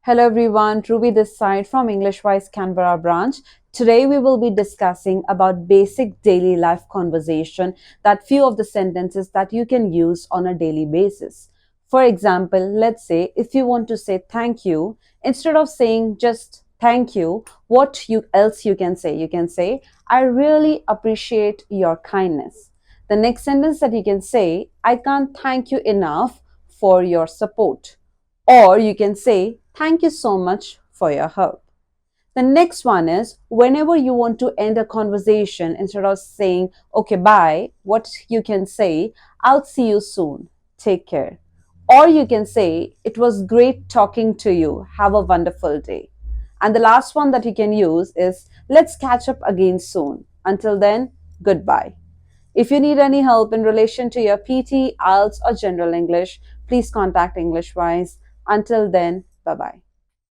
Hello everyone, Ruby this side from EnglishWise Canberra branch. Today we will be discussing about basic daily life conversation, that few of the sentences that you can use on a daily basis. For example, let's say if you want to say thank you, instead of saying just thank you, else you can say? You can say, I really appreciate your kindness. The next sentence that you can say, I can't thank you enough for your support. Or you can say, thank you so much for your help. The next one is, whenever you want to end a conversation, instead of saying, okay, bye, what you can say, I'll see you soon. Take care. Or you can say, it was great talking to you. Have a wonderful day. And the last one that you can use is, let's catch up again soon. Until then, goodbye. If you need any help in relation to your PT, IELTS, or General English, please contact EnglishWise. Until then, bye bye.